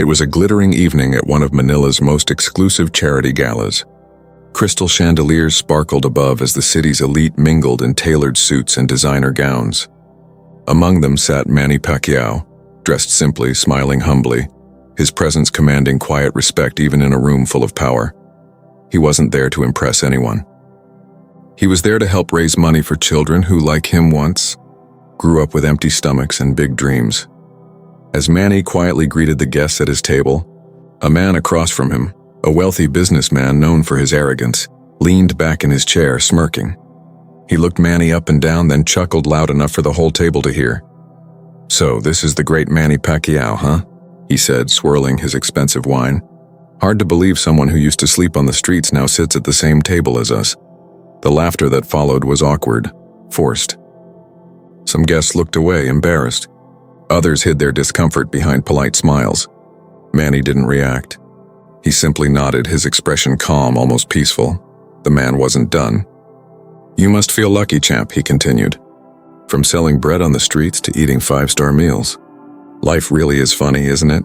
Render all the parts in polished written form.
It was a glittering evening at one of Manila's most exclusive charity galas. Crystal chandeliers sparkled above as the city's elite mingled in tailored suits and designer gowns. Among them sat Manny Pacquiao, dressed simply, smiling humbly, his presence commanding quiet respect even in a room full of power. He wasn't there to impress anyone. He was there to help raise money for children who, like him once, grew up with empty stomachs and big dreams. As Manny quietly greeted the guests at his table, a man across from him, a wealthy businessman known for his arrogance, leaned back in his chair, smirking. He looked Manny up and down, then chuckled loud enough for the whole table to hear. "So, this is the great Manny Pacquiao, huh?" he said, swirling his expensive wine. "Hard to believe someone who used to sleep on the streets now sits at the same table as us." The laughter that followed was awkward, forced. Some guests looked away, embarrassed. Others hid their discomfort behind polite smiles. Manny didn't react. He simply nodded, his expression calm, almost peaceful. The man wasn't done. "You must feel lucky, champ," he continued. "From selling bread on the streets to eating five-star meals. Life really is funny, isn't it?"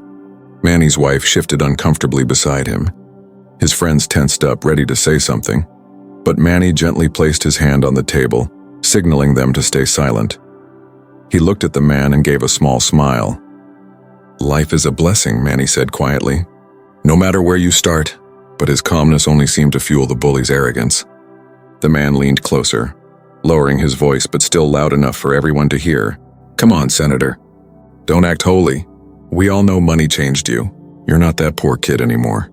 Manny's wife shifted uncomfortably beside him. His friends tensed up, ready to say something, but Manny gently placed his hand on the table, signaling them to stay silent. He looked at the man and gave a small smile. "Life is a blessing," Manny said quietly. "No matter where you start," but his calmness only seemed to fuel the bully's arrogance. The man leaned closer, lowering his voice but still loud enough for everyone to hear. "Come on, Senator. Don't act holy. We all know money changed you. You're not that poor kid anymore."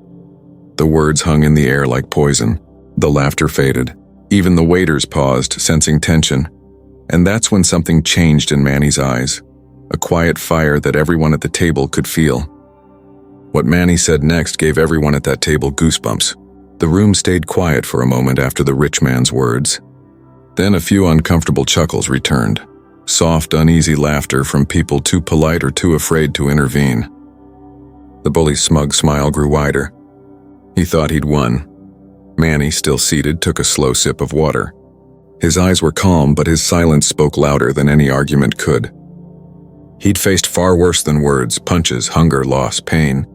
The words hung in the air like poison. The laughter faded. Even the waiters paused, sensing tension. And that's when something changed in Manny's eyes, a quiet fire that everyone at the table could feel. What Manny said next gave everyone at that table goosebumps. The room stayed quiet for a moment after the rich man's words. Then a few uncomfortable chuckles returned, soft, uneasy laughter from people too polite or too afraid to intervene. The bully's smug smile grew wider. He thought he'd won. Manny, still seated, took a slow sip of water. His eyes were calm, but his silence spoke louder than any argument could. He'd faced far worse than words: punches, hunger, loss, pain.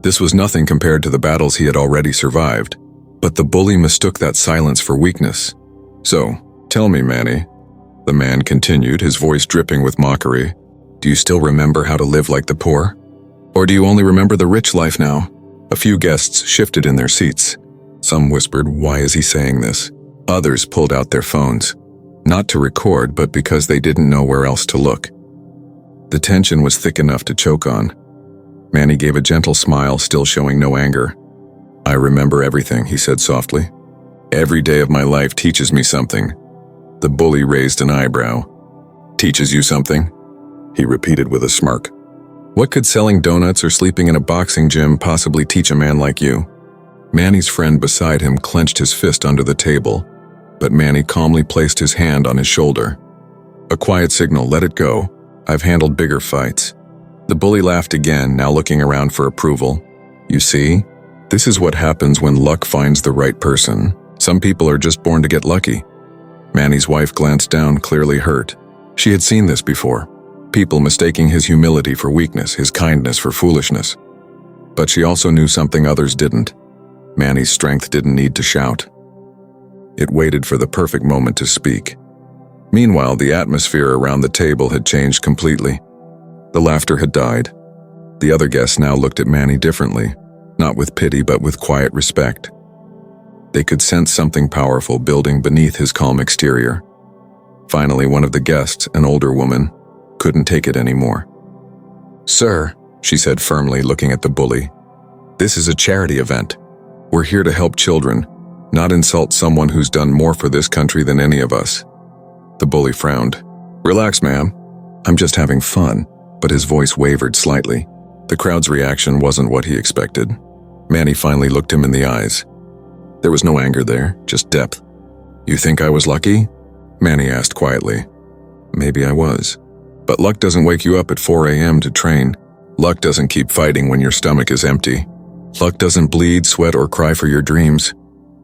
This was nothing compared to the battles he had already survived. But the bully mistook that silence for weakness. "So, tell me, Manny," the man continued, his voice dripping with mockery, "do you still remember how to live like the poor? Or do you only remember the rich life now?" A few guests shifted in their seats. Some whispered, "Why is he saying this?" Others pulled out their phones, not to record, but because they didn't know where else to look. The tension was thick enough to choke on. Manny gave a gentle smile, still showing no anger. "I remember everything," he said softly. "Every day of my life teaches me something." The bully raised an eyebrow. "Teaches you something?" he repeated with a smirk. "What could selling donuts or sleeping in a boxing gym possibly teach a man like you?" Manny's friend beside him clenched his fist under the table, but Manny calmly placed his hand on his shoulder. A quiet signal: "Let it go. I've handled bigger fights." The bully laughed again, now looking around for approval. "You see? This is what happens when luck finds the right person. Some people are just born to get lucky." Manny's wife glanced down, clearly hurt. She had seen this before. People mistaking his humility for weakness, his kindness for foolishness. But she also knew something others didn't. Manny's strength didn't need to shout. It waited for the perfect moment to speak. Meanwhile, the atmosphere around the table had changed completely. The laughter had died. The other guests now looked at Manny differently, not with pity but with quiet respect. They could sense something powerful building beneath his calm exterior. Finally, one of the guests, an older woman, couldn't take it anymore. "Sir," she said firmly, looking at the bully, "this is a charity event. We're here to help children, not insult someone who's done more for this country than any of us." The bully frowned. "Relax, ma'am. I'm just having fun," but his voice wavered slightly. The crowd's reaction wasn't what he expected. Manny finally looked him in the eyes. There was no anger there, just depth. "You think I was lucky?" Manny asked quietly. "Maybe I was. But luck doesn't wake you up at 4 a.m. to train. Luck doesn't keep fighting when your stomach is empty. Luck doesn't bleed, sweat, or cry for your dreams."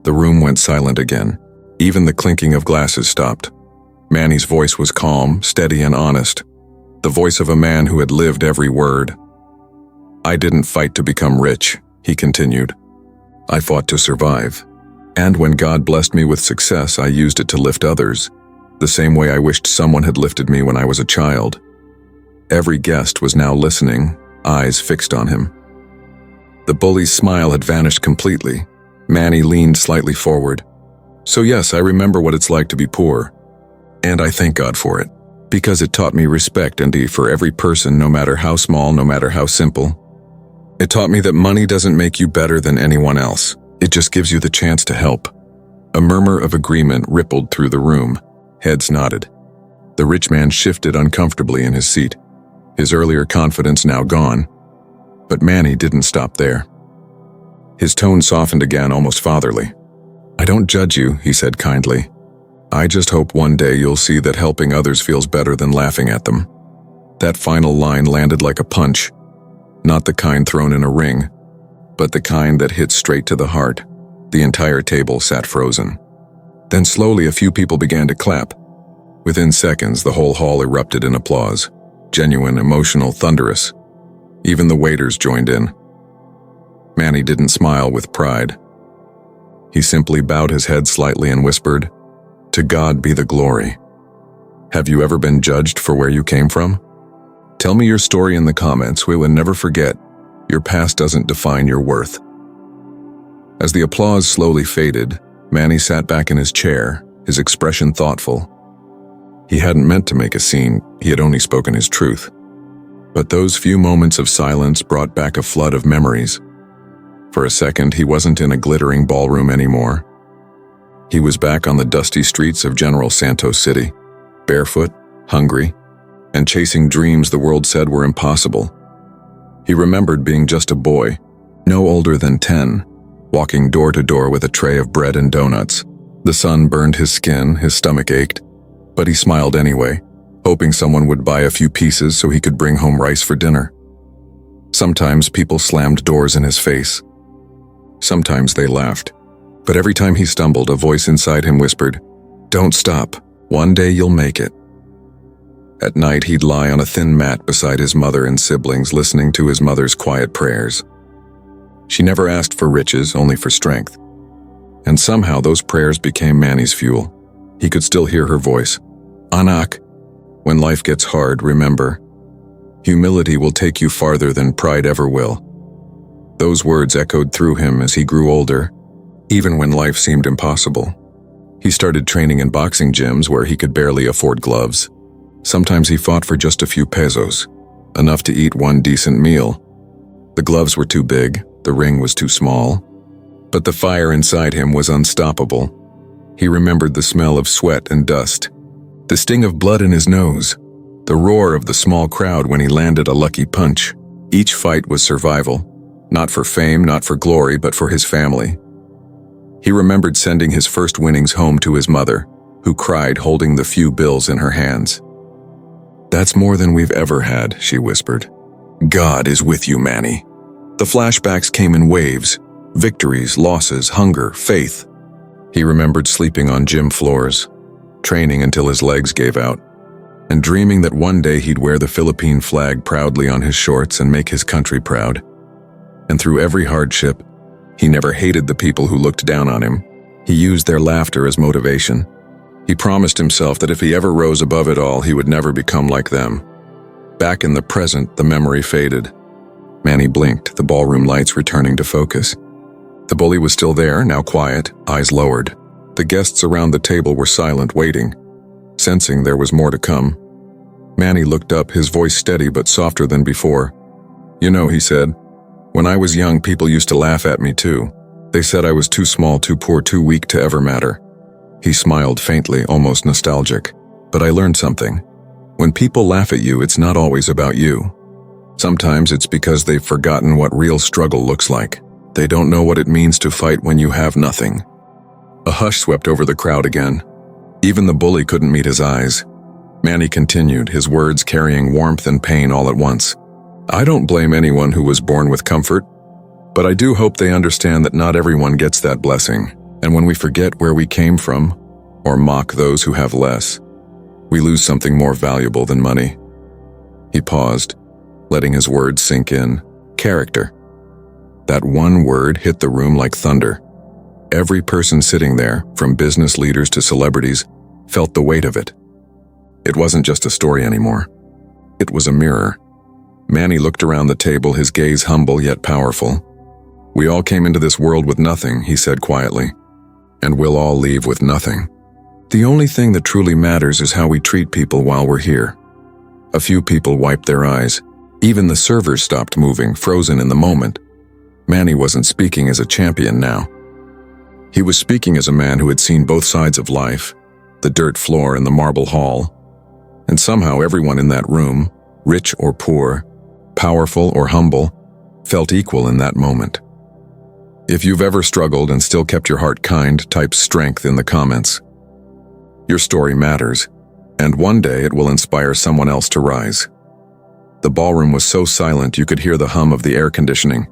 The room went silent again. Even the clinking of glasses stopped. Manny's voice was calm, steady, and honest. The voice of a man who had lived every word. I didn't fight to become rich, he continued. I fought to survive. And when God blessed me with success, I used it to lift others, the same way I wished someone had lifted me when I was a child. Every guest was now listening, eyes fixed on him. The bully's smile had vanished completely. Manny leaned slightly forward. So yes, I remember what it's like to be poor. And I thank God for it, because it taught me respect and for every person, no matter how small, no matter how simple. It taught me that money doesn't make you better than anyone else. It just gives you the chance to help. A murmur of agreement rippled through the room. Heads nodded. The rich man shifted uncomfortably in his seat, his earlier confidence now gone. But Manny didn't stop there. His tone softened again, almost fatherly. I don't judge you, he said kindly. I just hope one day you'll see that helping others feels better than laughing at them. That final line landed like a punch. Not the kind thrown in a ring, but the kind that hit straight to the heart. The entire table sat frozen. Then slowly a few people began to clap. Within seconds, the whole hall erupted in applause. Genuine, emotional, thunderous. Even the waiters joined in. Manny didn't smile with pride. He simply bowed his head slightly and whispered, "To God be the glory." Have you ever been judged for where you came from? Tell me your story in the comments. We will never forget. Your past doesn't define your worth. As the applause slowly faded, Manny sat back in his chair, his expression thoughtful. He hadn't meant to make a scene, he had only spoken his truth. But those few moments of silence brought back a flood of memories. For a second, he wasn't in a glittering ballroom anymore. He was back on the dusty streets of General Santos City, barefoot, hungry, and chasing dreams the world said were impossible. He remembered being just a boy, no older than 10, walking door to door with a tray of bread and donuts. The sun burned his skin, his stomach ached, but he smiled anyway, hoping someone would buy a few pieces so he could bring home rice for dinner. Sometimes people slammed doors in his face. Sometimes they laughed. But every time he stumbled, a voice inside him whispered, "Don't stop. One day you'll make it." At night, he'd lie on a thin mat beside his mother and siblings, listening to his mother's quiet prayers. She never asked for riches, only for strength. And somehow those prayers became Manny's fuel. He could still hear her voice. "Anak, when life gets hard, remember, humility will take you farther than pride ever will." Those words echoed through him as he grew older, even when life seemed impossible. He started training in boxing gyms where he could barely afford gloves. Sometimes he fought for just a few pesos, enough to eat one decent meal. The gloves were too big, the ring was too small, but the fire inside him was unstoppable. He remembered the smell of sweat and dust, the sting of blood in his nose, the roar of the small crowd when he landed a lucky punch. Each fight was survival, not for fame, not for glory, but for his family. He remembered sending his first winnings home to his mother, who cried holding the few bills in her hands. "That's more than we've ever had," she whispered. "God is with you, Manny." The flashbacks came in waves, victories, losses, hunger, faith. He remembered sleeping on gym floors, training until his legs gave out, and dreaming that one day he'd wear the Philippine flag proudly on his shorts and make his country proud. And through every hardship, he never hated the people who looked down on him. He used their laughter as motivation. He promised himself that if he ever rose above it all, he would never become like them. Back in the present, the memory faded. Manny blinked, the ballroom lights returning to focus. The bully was still there, now quiet, eyes lowered. The guests around the table were silent, waiting, sensing there was more to come. Manny looked up, his voice steady but softer than before. "You know," he said, "when I was young, people used to laugh at me too. They said I was too small, too poor, too weak to ever matter." He smiled faintly, almost nostalgic. "But I learned something. When people laugh at you, it's not always about you. Sometimes it's because they've forgotten what real struggle looks like. They don't know what it means to fight when you have nothing." A hush swept over the crowd again. Even the bully couldn't meet his eyes. Manny continued, his words carrying warmth and pain all at once. "I don't blame anyone who was born with comfort, but I do hope they understand that not everyone gets that blessing. And when we forget where we came from, or mock those who have less, we lose something more valuable than money." He paused, letting his words sink in. Character. That one word hit the room like thunder. Every person sitting there, from business leaders to celebrities, felt the weight of it. It wasn't just a story anymore. It was a mirror. Manny looked around the table, his gaze humble yet powerful. "We all came into this world with nothing," he said quietly, "and we'll all leave with nothing. The only thing that truly matters is how we treat people while we're here." A few people wiped their eyes. Even the servers stopped moving, frozen in the moment. Manny wasn't speaking as a champion now. He was speaking as a man who had seen both sides of life, the dirt floor and the marble hall. And somehow everyone in that room, rich or poor, powerful or humble, felt equal in that moment. If you've ever struggled and still kept your heart kind, type strength in the comments. Your story matters, and one day it will inspire someone else to rise. The ballroom was so silent you could hear the hum of the air conditioning.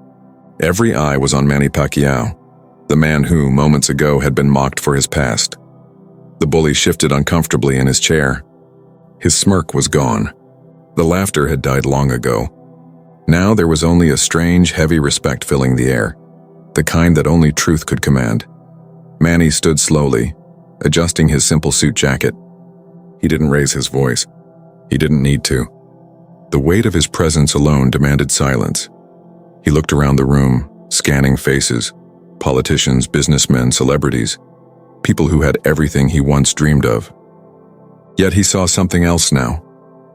Every eye was on Manny Pacquiao, the man who, moments ago, had been mocked for his past. The bully shifted uncomfortably in his chair. His smirk was gone. The laughter had died long ago. Now there was only a strange, heavy respect filling the air, the kind that only truth could command. Manny stood slowly, adjusting his simple suit jacket. He didn't raise his voice. He didn't need to. The weight of his presence alone demanded silence. He looked around the room, scanning faces, politicians, businessmen, celebrities, people who had everything he once dreamed of. Yet he saw something else now,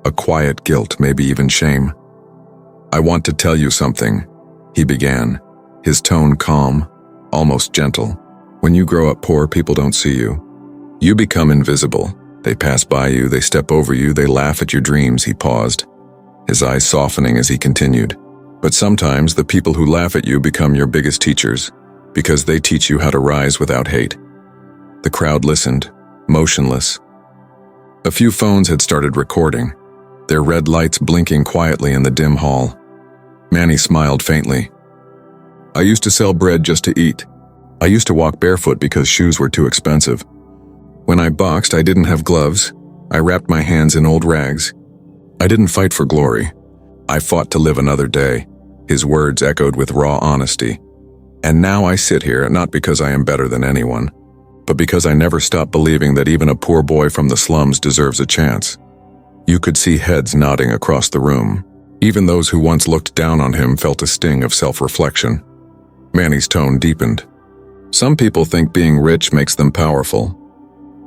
a quiet guilt, maybe even shame. "I want to tell you something," he began, his tone calm, almost gentle. "When you grow up poor, people don't see you. You become invisible. They pass by you, they step over you, they laugh at your dreams." He paused, his eyes softening as he continued. "But sometimes the people who laugh at you become your biggest teachers, because they teach you how to rise without hate." The crowd listened, motionless. A few phones had started recording, their red lights blinking quietly in the dim hall. Manny smiled faintly. "I used to sell bread just to eat. I used to walk barefoot because shoes were too expensive. When I boxed, I didn't have gloves. I wrapped my hands in old rags. I didn't fight for glory. I fought to live another day." His words echoed with raw honesty. "And now I sit here, not because I am better than anyone, but because I never stopped believing that even a poor boy from the slums deserves a chance." You could see heads nodding across the room. Even those who once looked down on him felt a sting of self-reflection. Manny's tone deepened. "Some people think being rich makes them powerful.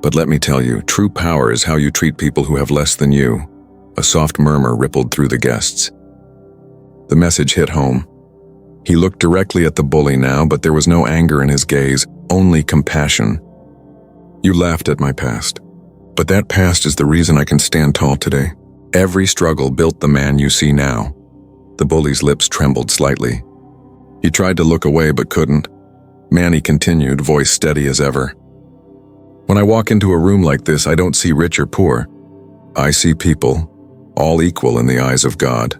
But let me tell you, true power is how you treat people who have less than you." A soft murmur rippled through the guests. The message hit home. He looked directly at the bully now, but there was no anger in his gaze, only compassion. "You laughed at my past, but that past is the reason I can stand tall today. Every struggle built the man you see now." The bully's lips trembled slightly. He tried to look away but couldn't. Manny continued, voice steady as ever. "When I walk into a room like this, I don't see rich or poor. I see people, all equal in the eyes of God.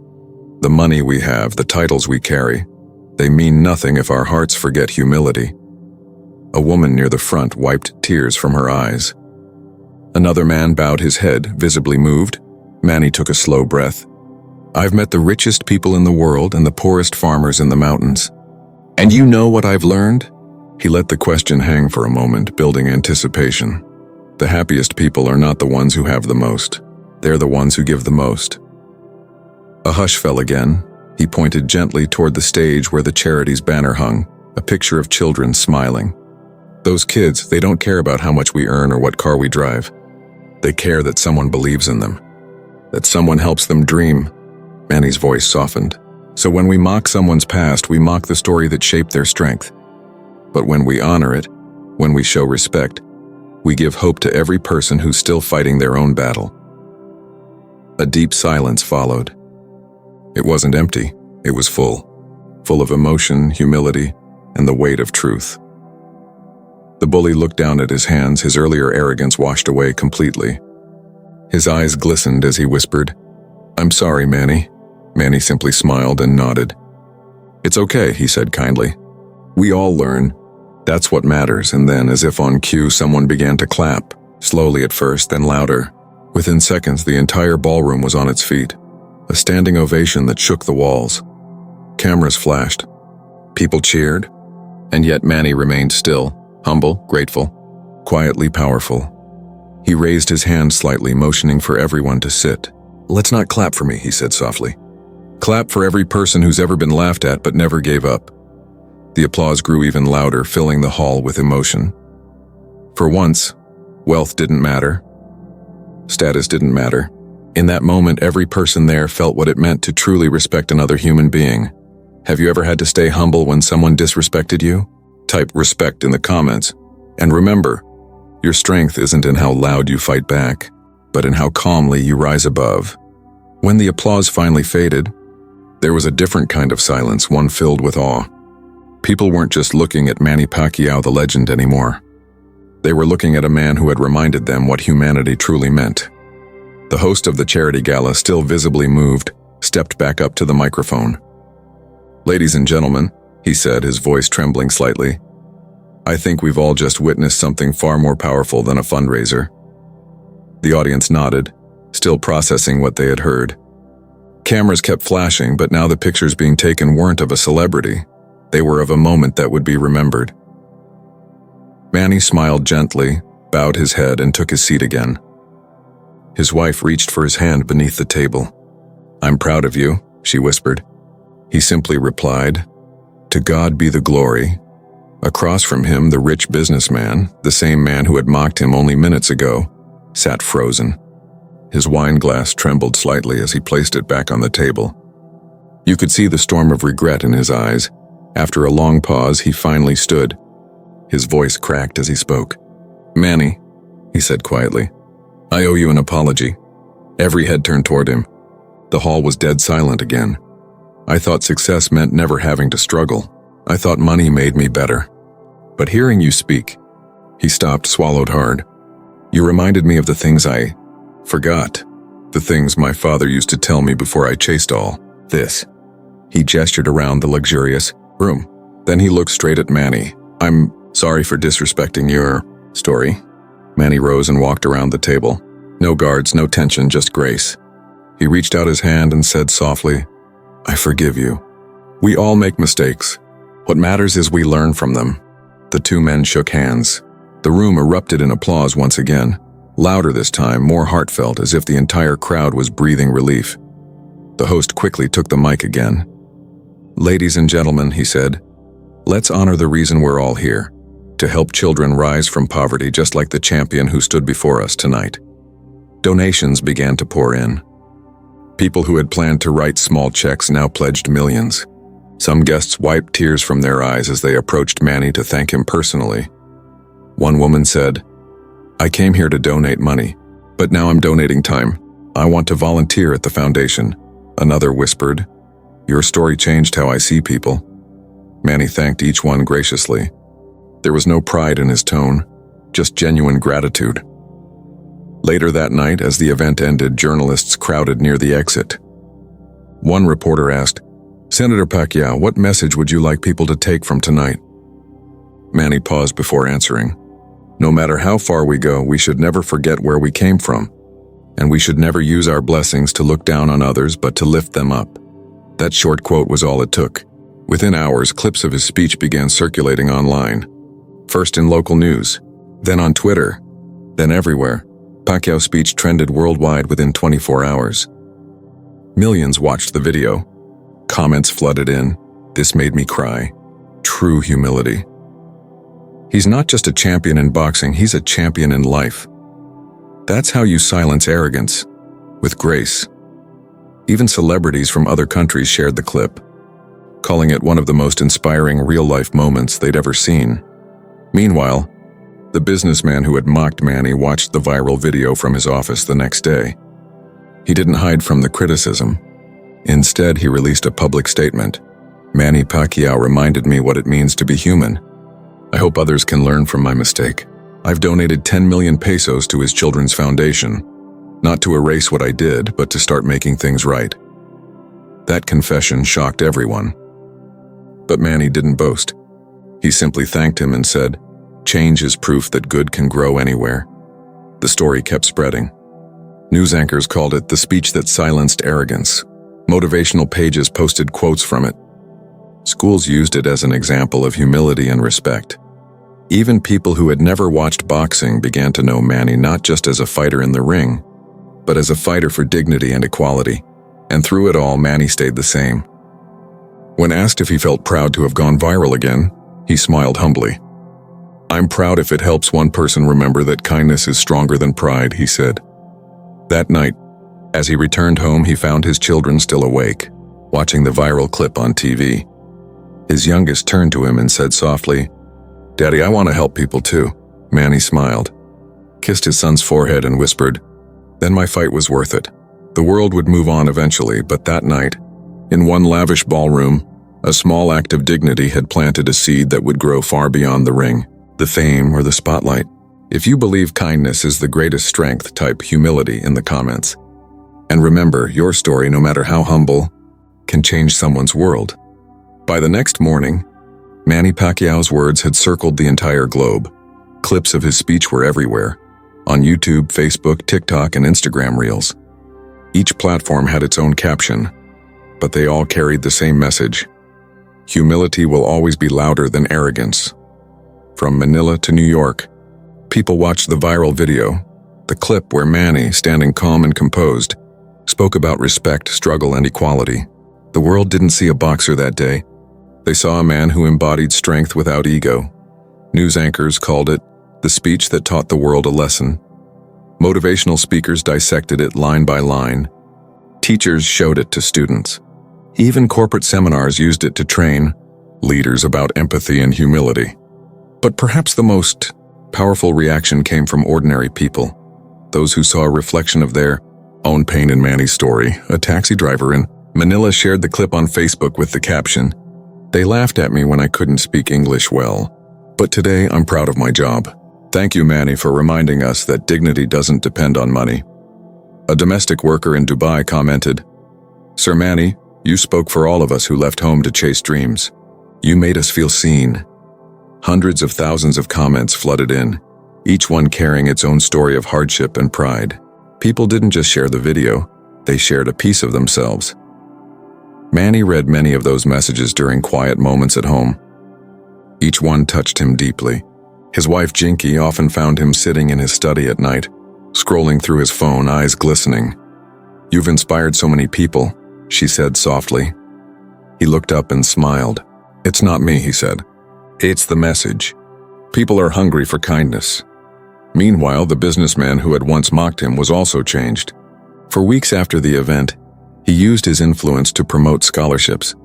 The money we have, the titles we carry, they mean nothing if our hearts forget humility." A woman near the front wiped tears from her eyes. Another man bowed his head, visibly moved. Manny took a slow breath. "I've met the richest people in the world and the poorest farmers in the mountains. And you know what I've learned?" He let the question hang for a moment, building anticipation. "The happiest people are not the ones who have the most. They're the ones who give the most." A hush fell again. He pointed gently toward the stage where the charity's banner hung, a picture of children smiling. "Those kids, they don't care about how much we earn or what car we drive. They care that someone believes in them, that someone helps them dream." Manny's voice softened. "So when we mock someone's past, we mock the story that shaped their strength. But when we honor it, when we show respect, we give hope to every person who's still fighting their own battle." A deep silence followed. It wasn't empty, it was full of emotion, humility, and the weight of truth. The bully looked down at his hands, his earlier arrogance washed away completely. His eyes glistened as he whispered, "I'm sorry, Manny." Manny simply smiled and nodded. "It's okay," he said kindly. "We all learn. That's what matters." And then, as if on cue, someone began to clap, slowly at first, then louder. Within seconds, the entire ballroom was on its feet, a standing ovation that shook the walls. Cameras flashed. People cheered. And yet Manny remained still, humble, grateful, quietly powerful. He raised his hand slightly, motioning for everyone to sit. "Let's not clap for me," he said softly. "Clap for every person who's ever been laughed at but never gave up." The applause grew even louder, filling the hall with emotion. For once, wealth didn't matter. Status didn't matter. In that moment, every person there felt what it meant to truly respect another human being. Have you ever had to stay humble when someone disrespected you? Type respect in the comments. And remember, your strength isn't in how loud you fight back, but in how calmly you rise above. When the applause finally faded, there was a different kind of silence, one filled with awe. People weren't just looking at Manny Pacquiao, the legend, anymore. They were looking at a man who had reminded them what humanity truly meant. The host of the charity gala, still visibly moved, stepped back up to the microphone. "Ladies and gentlemen," he said, his voice trembling slightly, "I think we've all just witnessed something far more powerful than a fundraiser." The audience nodded, still processing what they had heard. Cameras kept flashing, but now the pictures being taken weren't of a celebrity. They were of a moment that would be remembered. Manny smiled gently, bowed his head, and took his seat again. His wife reached for his hand beneath the table. "I'm proud of you," she whispered. He simply replied, "To God be the glory." Across from him, the rich businessman, the same man who had mocked him only minutes ago, sat frozen. His wine glass trembled slightly as he placed it back on the table. You could see the storm of regret in his eyes. After a long pause, he finally stood. His voice cracked as he spoke. "Manny," he said quietly, "I owe you an apology." Every head turned toward him. The hall was dead silent again. "I thought success meant never having to struggle. I thought money made me better. But hearing you speak," he stopped, swallowed hard. "You reminded me of the things I forgot. The things my father used to tell me before I chased all this." He gestured around the luxurious room. Then he looked straight at Manny. "I'm sorry for disrespecting your story." Manny rose and walked around the table. No guards, no tension, just grace. He reached out his hand and said softly, "I forgive you. We all make mistakes. What matters is we learn from them." The two men shook hands. The room erupted in applause once again, louder this time, more heartfelt, as if the entire crowd was breathing relief. The host quickly took the mic again. "Ladies and gentlemen," he said, "let's honor the reason we're all here, to help children rise from poverty just like the champion who stood before us tonight." Donations began to pour in. People who had planned to write small checks now pledged millions. Some guests wiped tears from their eyes as they approached Manny to thank him personally. One woman said, "I came here to donate money, but now I'm donating time. I want to volunteer at the foundation." Another whispered, "Your story changed how I see people." Manny thanked each one graciously. There was no pride in his tone, just genuine gratitude. Later that night, as the event ended, journalists crowded near the exit. One reporter asked, "Senator Pacquiao, what message would you like people to take from tonight?" Manny paused before answering. "No matter how far we go, we should never forget where we came from. And we should never use our blessings to look down on others, but to lift them up." That short quote was all it took. Within hours, clips of his speech began circulating online. First in local news, then on Twitter, then everywhere. Pacquiao's speech trended worldwide within 24 hours. Millions watched the video. Comments flooded in. "This made me cry." True humility. He's not just a champion in boxing, he's a champion in life. That's how you silence arrogance, with grace. Even celebrities from other countries shared the clip, calling it one of the most inspiring real-life moments they'd ever seen. Meanwhile, the businessman who had mocked Manny watched the viral video from his office the next day. He didn't hide from the criticism. Instead, he released a public statement. "Manny Pacquiao reminded me what it means to be human. I hope others can learn from my mistake. I've donated 10 million pesos to his children's foundation, not to erase what I did, but to start making things right." That confession shocked everyone. But Manny didn't boast. He simply thanked him and said, "Change is proof that good can grow anywhere." The story kept spreading. News anchors called it the speech that silenced arrogance. Motivational pages posted quotes from it. Schools used it as an example of humility and respect. Even people who had never watched boxing began to know Manny not just as a fighter in the ring, but as a fighter for dignity and equality. And through it all, Manny stayed the same. When asked if he felt proud to have gone viral again, he smiled humbly. "I'm proud if it helps one person remember that kindness is stronger than pride," he said. That night, as he returned home, he found his children still awake, watching the viral clip on TV. His youngest turned to him and said softly, "Daddy, I want to help people too." Manny smiled, kissed his son's forehead and whispered, "Then my fight was worth it." The world would move on eventually, but that night, in one lavish ballroom, a small act of dignity had planted a seed that would grow far beyond the ring, the fame, or the spotlight. If you believe kindness is the greatest strength, type humility in the comments. And remember, your story, no matter how humble, can change someone's world. By the next morning, Manny Pacquiao's words had circled the entire globe. Clips of his speech were everywhere, on YouTube, Facebook, TikTok, and Instagram Reels. Each platform had its own caption, but they all carried the same message. Humility will always be louder than arrogance. From Manila to New York, people watched the viral video, the clip where Manny, standing calm and composed, spoke about respect, struggle, and equality. The world didn't see a boxer that day. They saw a man who embodied strength without ego. News anchors called it the speech that taught the world a lesson. Motivational speakers dissected it line by line. Teachers showed it to students. Even corporate seminars used it to train leaders about empathy and humility. But perhaps the most powerful reaction came from ordinary people, those who saw a reflection of their own pain in Manny's story. A taxi driver in Manila shared the clip on Facebook with the caption, "They laughed at me when I couldn't speak English well, but today I'm proud of my job. Thank you, Manny, for reminding us that dignity doesn't depend on money." A domestic worker in Dubai commented, "Sir Manny, you spoke for all of us who left home to chase dreams. You made us feel seen." Hundreds of thousands of comments flooded in, each one carrying its own story of hardship and pride. People didn't just share the video, they shared a piece of themselves. Manny read many of those messages during quiet moments at home. Each one touched him deeply. His wife Jinky often found him sitting in his study at night, scrolling through his phone, eyes glistening. "You've inspired so many people," she said softly. He looked up and smiled. "It's not me," he said. "It's the message. People are hungry for kindness." Meanwhile, the businessman who had once mocked him was also changed. For weeks after the event, he used his influence to promote scholarships,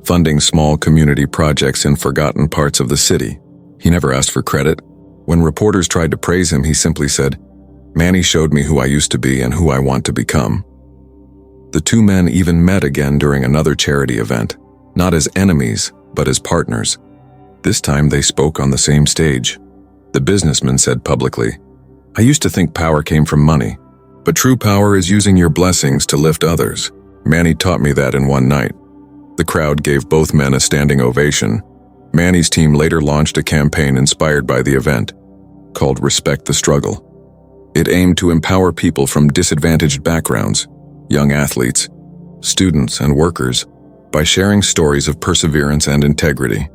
funding small community projects in forgotten parts of the city. He never asked for credit. When reporters tried to praise him, he simply said, "Manny showed me who I used to be and who I want to become." The two men even met again during another charity event, not as enemies, but as partners. This time they spoke on the same stage. The businessman said publicly, "I used to think power came from money, but true power is using your blessings to lift others. Manny taught me that in one night." The crowd gave both men a standing ovation. Manny's team later launched a campaign inspired by the event, called Respect the Struggle. It aimed to empower people from disadvantaged backgrounds, young athletes, students, and workers, by sharing stories of perseverance and integrity.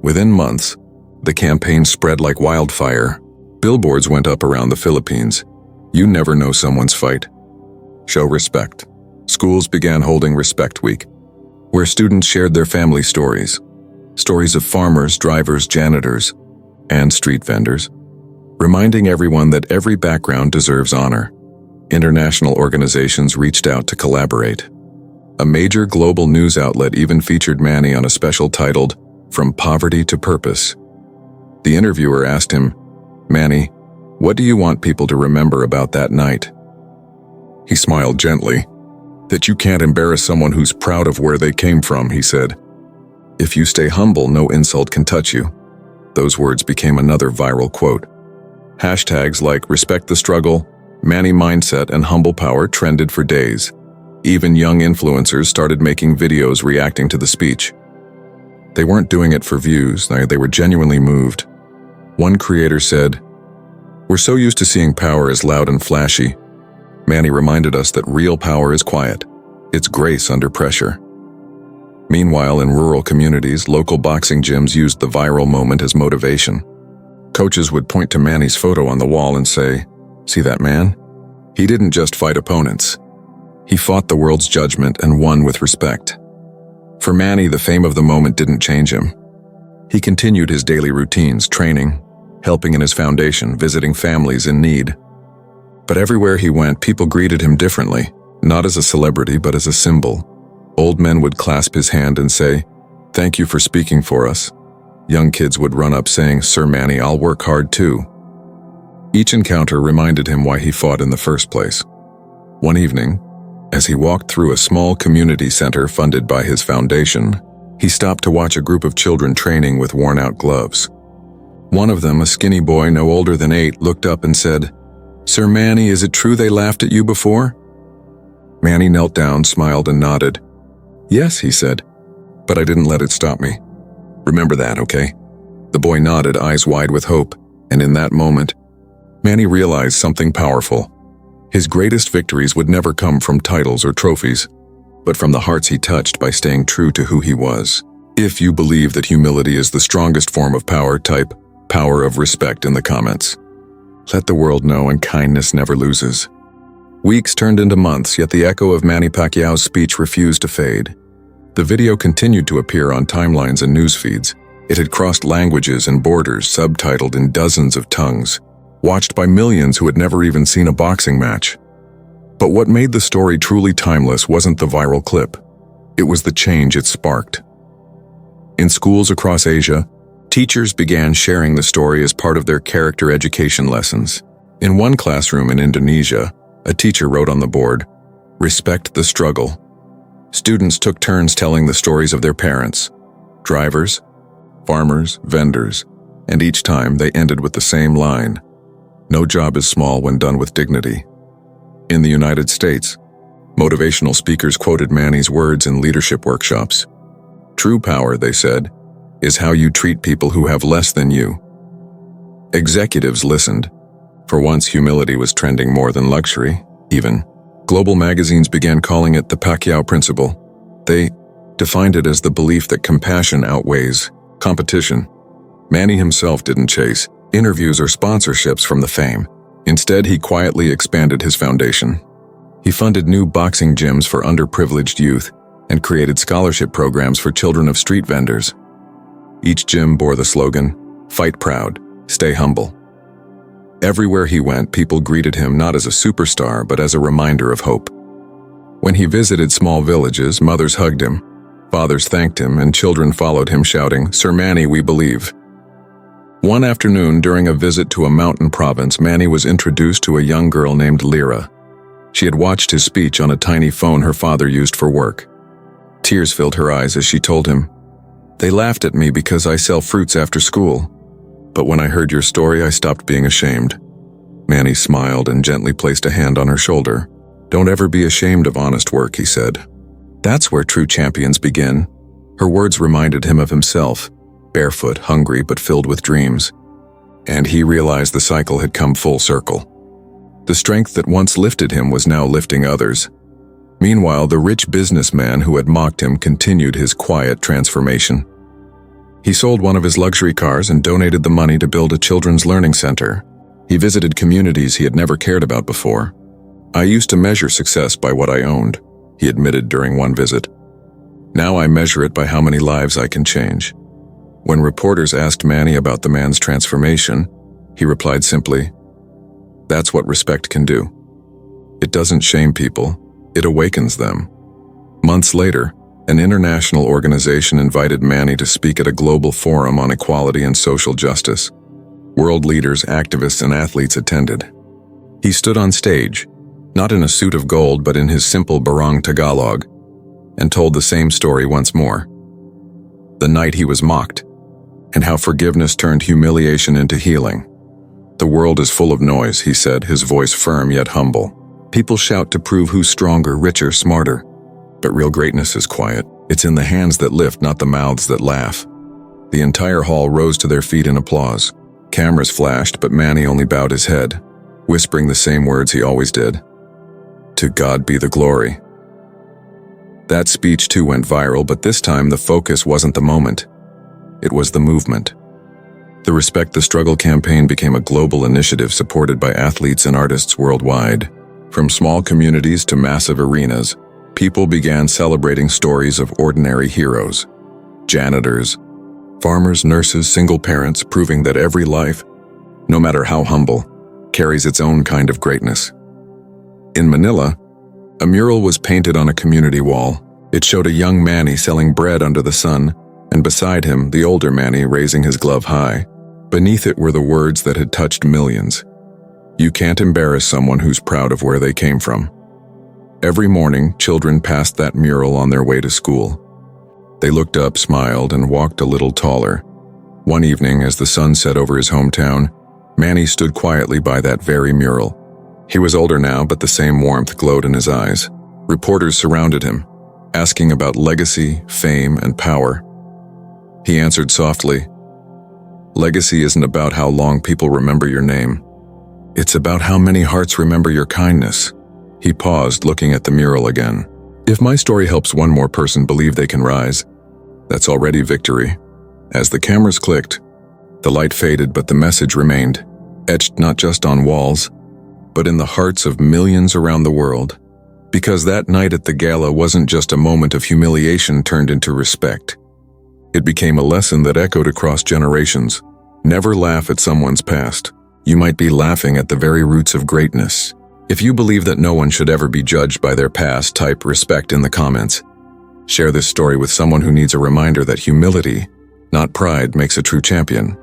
Within months, the campaign spread like wildfire. Billboards went up around the Philippines. "You never know someone's fight. Show respect." Schools began holding Respect Week, where students shared their family stories. Stories of farmers, drivers, janitors, and street vendors, reminding everyone that every background deserves honor. International organizations reached out to collaborate. A major global news outlet even featured Manny on a special titled, "From Poverty to Purpose." The interviewer asked him, "Manny, what do you want people to remember about that night?" He smiled gently. "That you can't embarrass someone who's proud of where they came from," he said. "If you stay humble, no insult can touch you." Those words became another viral quote. Hashtags like Respect the Struggle, Manny Mindset, and Humble Power trended for days. Even young influencers started making videos reacting to the speech. They weren't doing it for views, they were genuinely moved. One creator said, "We're so used to seeing power as loud and flashy. Manny reminded us that real power is quiet. It's grace under pressure." Meanwhile, in rural communities, local boxing gyms used the viral moment as motivation. Coaches would point to Manny's photo on the wall and say, "See that man? He didn't just fight opponents. He fought the world's judgment and won with respect." For Manny, the fame of the moment didn't change him. He continued his daily routines, training, helping in his foundation, visiting families in need. But everywhere he went, people greeted him differently, not as a celebrity, but as a symbol. Old men would clasp his hand and say, "Thank you for speaking for us." Young kids would run up saying, "Sir Manny, I'll work hard too." Each encounter reminded him why he fought in the first place. One evening, as he walked through a small community center funded by his foundation, he stopped to watch a group of children training with worn-out gloves. One of them, a skinny boy no older than 8, looked up and said, "Sir Manny, is it true they laughed at you before?" Manny knelt down, smiled, and nodded. "Yes," he said, "but I didn't let it stop me. Remember that, okay?" The boy nodded, eyes wide with hope, and in that moment, Manny realized something powerful. His greatest victories would never come from titles or trophies, but from the hearts he touched by staying true to who he was. If you believe that humility is the strongest form of power, type "power of respect" in the comments. Let the world know, and kindness never loses. Weeks turned into months, yet the echo of Manny Pacquiao's speech refused to fade. The video continued to appear on timelines and news feeds. It had crossed languages and borders, subtitled in dozens of tongues, watched by millions who had never even seen a boxing match. But what made the story truly timeless wasn't the viral clip. It was the change it sparked. In schools across Asia, teachers began sharing the story as part of their character education lessons. In one classroom in Indonesia, a teacher wrote on the board, "Respect the struggle." Students took turns telling the stories of their parents, drivers, farmers, vendors, and each time they ended with the same line, "No job is small when done with dignity." In the United States, motivational speakers quoted Manny's words in leadership workshops. "True power," they said, "is how you treat people who have less than you." Executives listened. For once, humility was trending more than luxury, even. Global magazines began calling it the Pacquiao principle. They defined it as the belief that compassion outweighs competition. Manny himself didn't chase interviews or sponsorships from the fame. Instead, he quietly expanded his foundation. He funded new boxing gyms for underprivileged youth and created scholarship programs for children of street vendors. Each gym bore the slogan, "Fight proud, stay humble." Everywhere he went, people greeted him not as a superstar, but as a reminder of hope. When he visited small villages, mothers hugged him, fathers thanked him, and children followed him shouting, "Sir Manny, we believe." One afternoon, during a visit to a mountain province, Manny was introduced to a young girl named Lyra. She had watched his speech on a tiny phone her father used for work. Tears filled her eyes as she told him, "They laughed at me because I sell fruits after school. But when I heard your story, I stopped being ashamed." Manny smiled and gently placed a hand on her shoulder. "Don't ever be ashamed of honest work," he said. "That's where true champions begin." Her words reminded him of himself, barefoot, hungry, but filled with dreams. And he realized the cycle had come full circle. The strength that once lifted him was now lifting others. Meanwhile, the rich businessman who had mocked him continued his quiet transformation. He sold one of his luxury cars and donated the money to build a children's learning center. He visited communities he had never cared about before. "I used to measure success by what I owned," he admitted during one visit. "Now I measure it by how many lives I can change." When reporters asked Manny about the man's transformation, he replied simply, "That's what respect can do. It doesn't shame people, it awakens them." Months later, an international organization invited Manny to speak at a global forum on equality and social justice. World leaders, activists, and athletes attended. He stood on stage, not in a suit of gold but in his simple barong Tagalog, and told the same story once more. The night he was mocked, and how forgiveness turned humiliation into healing. "The world is full of noise," he said, his voice firm yet humble. "People shout to prove who's stronger, richer, smarter. But real greatness is quiet. It's in the hands that lift, not the mouths that laugh." The entire hall rose to their feet in applause. Cameras flashed, but Manny only bowed his head, whispering the same words he always did. "To God be the glory." That speech too went viral, but this time the focus wasn't the moment. It was the movement. The Respect the Struggle campaign became a global initiative supported by athletes and artists worldwide. From small communities to massive arenas, people began celebrating stories of ordinary heroes. Janitors, farmers, nurses, single parents, proving that every life, no matter how humble, carries its own kind of greatness. In Manila, a mural was painted on a community wall. It showed a young Manny selling bread under the sun, and beside him, the older Manny raising his glove high. Beneath it were the words that had touched millions. You can't embarrass someone who's proud of where they came from. Every morning, children passed that mural on their way to school. They looked up, smiled, and walked a little taller. One evening, as the sun set over his hometown, Manny stood quietly by that very mural. He was older now, but the same warmth glowed in his eyes. Reporters surrounded him, asking about legacy, fame, and power. He answered softly, "Legacy isn't about how long people remember your name. It's about how many hearts remember your kindness." He paused, looking at the mural again. If my story helps one more person believe they can rise, that's already victory. As the cameras clicked, the light faded, but the message remained, etched not just on walls, but in the hearts of millions around the world. Because that night at the gala wasn't just a moment of humiliation turned into respect. It became a lesson that echoed across generations. Never laugh at someone's past. You might be laughing at the very roots of greatness. If you believe that no one should ever be judged by their past, type respect in the comments. Share this story with someone who needs a reminder that humility, not pride, makes a true champion.